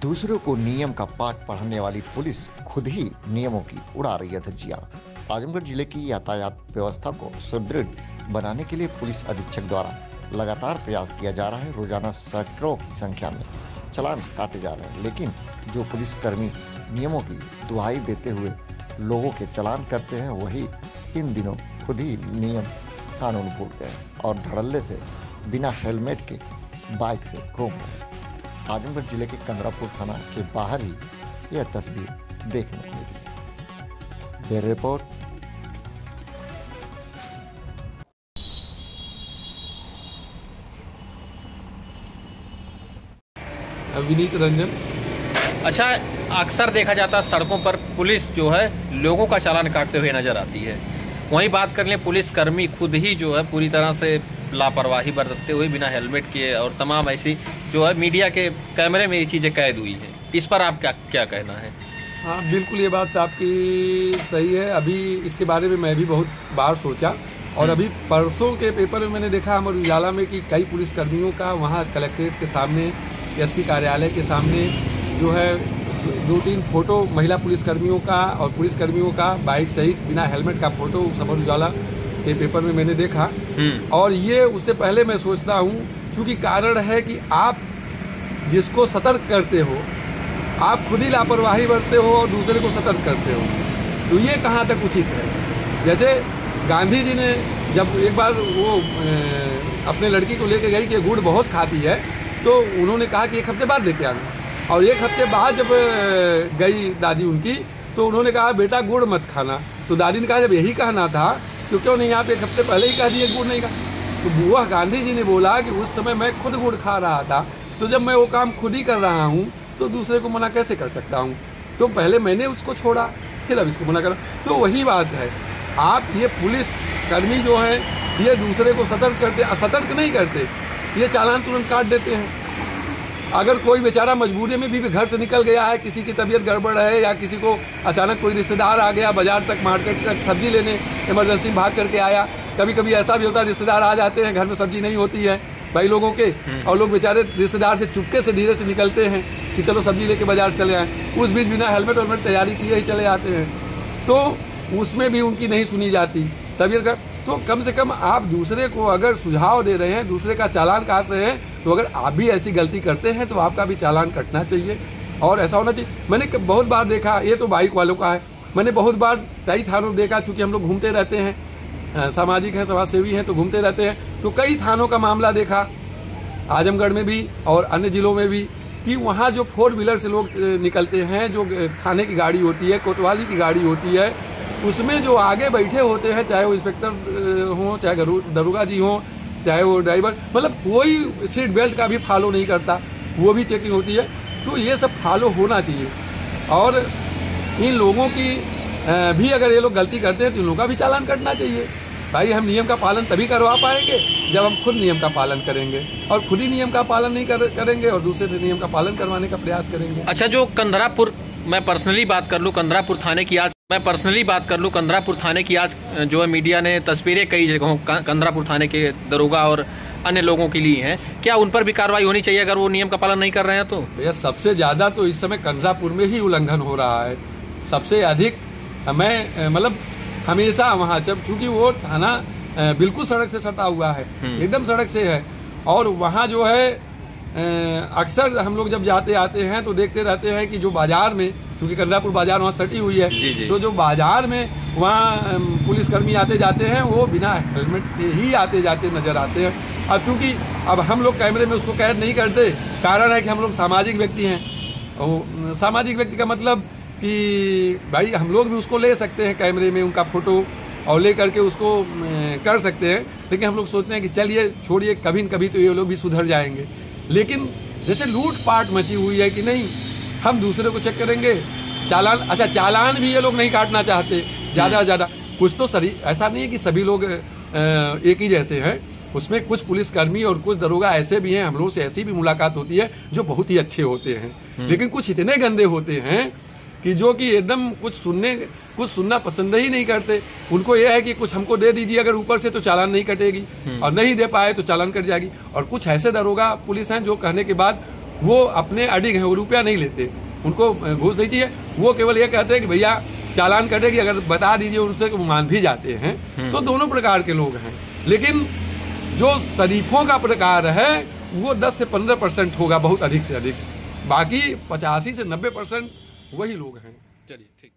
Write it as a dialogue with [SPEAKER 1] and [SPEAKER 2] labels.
[SPEAKER 1] दूसरों को नियम का पाठ पढ़ाने वाली पुलिस खुद ही नियमों की उड़ा रही है धज्जियां। आजमगढ़ जिले की यातायात व्यवस्था को सुदृढ़ बनाने के लिए पुलिस अधीक्षक द्वारा लगातार प्रयास किया जा रहा है। रोजाना सैकड़ों की संख्या में चालान काटे जा रहे हैं, लेकिन जो पुलिसकर्मी नियमों की दुहाई देते हुए लोगों के चालान करते हैं, वही इन दिनों खुद ही नियम कानून भूल गए और धड़ल्ले से बिना हेलमेट के बाइक से घूम रहे। आजमगढ़ जिले के कंदरापुर थाना के बाहर ही यह तस्वीर देखने को मिली। Bureau report.
[SPEAKER 2] विनीत रंजन।
[SPEAKER 3] अच्छा, अक्सर देखा जाता है सड़कों पर पुलिस जो है लोगों का चालान काटते हुए नजर आती है। वहीं बात कर लें, पुलिसकर्मी खुद ही जो है पूरी तरह से लापरवाही बरतते हुए बिना हेलमेट के और तमाम ऐसी जो है मीडिया के कैमरे में ये चीजें कैद हुई है। इस पर आप क्या कहना है?
[SPEAKER 2] हाँ, बिल्कुल ये बात आपकी सही है। अभी इसके बारे में मैं भी बहुत बार सोचा और अभी परसों के पेपर में मैंने देखा अमर उजाला में कि कई पुलिसकर्मियों का वहाँ कलेक्ट्रेट के सामने, एसपी कार्यालय के सामने जो है 2-3 फोटो महिला पुलिसकर्मियों का और पुलिसकर्मियों का बाइक सहित बिना हेलमेट का फोटो अमर उजाला के पेपर में मैंने देखा। और ये उससे पहले मैं सोचता हूँ, क्योंकि कारण है कि आप जिसको सतर्क करते हो, आप खुद ही लापरवाही बरतते हो और दूसरे को सतर्क करते हो, तो ये कहाँ तक उचित है? जैसे गांधी जी ने जब एक बार वो अपने लड़की को लेके गई कि गुड़ बहुत खाती है, तो उन्होंने कहा कि 1 हफ्ते बाद लेके आना। और 1 हफ्ते बाद जब गई दादी उनकी, तो उन्होंने कहा बेटा गुड़ मत खाना। तो दादी ने कहा जब यही कहना था तो क्यों नहीं आप 1 हफ्ते पहले ही कह दिए गुड़ नहीं खा। तो बुआ गांधी जी ने बोला कि उस समय मैं खुद गुड़ खा रहा था, तो जब मैं वो काम खुद ही कर रहा हूँ तो दूसरे को मना कैसे कर सकता हूँ? तो पहले मैंने उसको छोड़ा, फिर अब इसको मना करा। तो वही बात है, आप ये पुलिस कर्मी जो हैं ये दूसरे को सतर्क करते, असतर्क नहीं करते, ये चालान तुरंत काट देते हैं। अगर कोई बेचारा मजबूरी में भी घर से निकल गया है, किसी की तबीयत गड़बड़ है या किसी को अचानक कोई रिश्तेदार आ गया, बाजार तक मार्केट तक सब्जी लेने इमरजेंसी में भाग करके आया। कभी कभी ऐसा भी होता है रिश्तेदार आ जाते हैं, घर में सब्जी नहीं होती है भाई लोगों के, और लोग बेचारे रिश्तेदार से चुपके से धीरे से निकलते हैं कि चलो सब्जी लेके बाजार चले आए, उस बीच बिना हेलमेट तैयारी किए ही चले आते हैं। तो उसमें भी उनकी नहीं सुनी जाती तबीयत का। तो कम से कम आप दूसरे को अगर सुझाव दे रहे हैं, दूसरे का चालान काट रहे हैं, तो अगर आप भी ऐसी गलती करते हैं तो आपका भी चालान कटना चाहिए और ऐसा होना चाहिए। मैंने बहुत बार देखा, ये तो बाइक वालों का है, मैंने बहुत बार कई थानों में देखा, चूंकि हम लोग घूमते रहते हैं, सामाजिक हैं, समाजसेवी हैं, तो घूमते रहते हैं, तो कई थानों का मामला देखा, आजमगढ़ में भी और अन्य जिलों में भी, कि वहाँ जो 4 व्हीलर से लोग निकलते हैं, जो थाने की गाड़ी होती है, कोतवाली की गाड़ी होती है, उसमें जो आगे बैठे होते हैं, चाहे वो इंस्पेक्टर हो, चाहे दरोगा जी हो, चाहे वो ड्राइवर, मतलब कोई सीट बेल्ट का भी फॉलो नहीं करता, वो भी चेकिंग होती है। तो ये सब फॉलो होना चाहिए और इन लोगों की भी अगर ये लोग गलती करते हैं तो इन लोगों का भी चालान कटना चाहिए। भाई हम नियम का पालन तभी करवा पाएंगे जब हम खुद नियम का पालन करेंगे, और खुद ही नियम का पालन नहीं करेंगे और दूसरे से नियम का पालन करवाने का प्रयास करेंगे।
[SPEAKER 3] अच्छा, जो कंदरापुर, मैं पर्सनली बात कर लूँ कंदरापुर थाने की आज जो है मीडिया ने तस्वीरें कई जगहों कंदरापुर थाने के दरोगा और अन्य लोगों के लिए हैं, क्या उन पर भी कार्रवाई होनी चाहिए अगर वो नियम का पालन नहीं कर रहे हैं? तो
[SPEAKER 2] भैया सबसे ज्यादा तो इस समय कंदरापुर में ही उल्लंघन हो रहा है, सबसे अधिक। मैं मतलब हमेशा वहाँ, जब चूंकि वो थाना बिल्कुल सड़क से सटा हुआ है, एकदम सड़क से है, और वहाँ जो है अक्सर हम लोग जब जाते आते हैं तो देखते रहते हैं कि जो बाजार में, क्योंकि कंदरापुर बाजार वहाँ सटी हुई है, तो जो बाजार में वहाँ पुलिसकर्मी आते जाते हैं वो बिना हेलमेट के ही आते जाते नजर आते हैं। अब चूंकि अब हम लोग कैमरे में उसको कैद नहीं करते, कारण है कि हम लोग सामाजिक व्यक्ति हैं। सामाजिक व्यक्ति का मतलब कि भाई हम लोग भी उसको ले सकते हैं कैमरे में उनका फोटो और ले करके उसको कर सकते हैं, लेकिन हम लोग सोचते हैं कि चलिए छोड़िए, कभी न कभी तो ये लोग भी सुधर जाएंगे। लेकिन जैसे लूटपाट मची हुई है कि नहीं, हम दूसरे को चेक करेंगे, चालान, अच्छा चालान भी ये लोग नहीं काटना चाहते ज़्यादा से ज़्यादा। कुछ तो ऐसा नहीं है कि सभी लोग एक ही जैसे हैं, उसमें कुछ पुलिसकर्मी और कुछ दरोगा ऐसे भी हैं, हम लोगों से ऐसी भी मुलाकात होती है जो बहुत ही अच्छे होते हैं, लेकिन कुछ इतने गंदे होते हैं कि जो कि एकदम कुछ सुनना पसंद ही नहीं करते। उनको यह है कि कुछ हमको दे दीजिए अगर ऊपर से, तो चालान नहीं कटेगी, और नहीं दे पाए तो चालान कट जाएगी। और कुछ ऐसे दरोगा पुलिस हैं जो कहने के बाद वो अपने अडिग हैं, वो रुपया नहीं लेते, उनको घूस नहीं चाहिए। वो केवल ये कहते हैं कि भैया चालान कटेगी, अगर बता दीजिए उनसे कि वो मान भी जाते हैं। तो दोनों प्रकार के लोग हैं, लेकिन जो शरीफों का प्रकार है वो 10 से 15% होगा, बहुत अधिक से अधिक। बाकी 85 से 90% वही लोग हैं।
[SPEAKER 3] चलिए ठीक।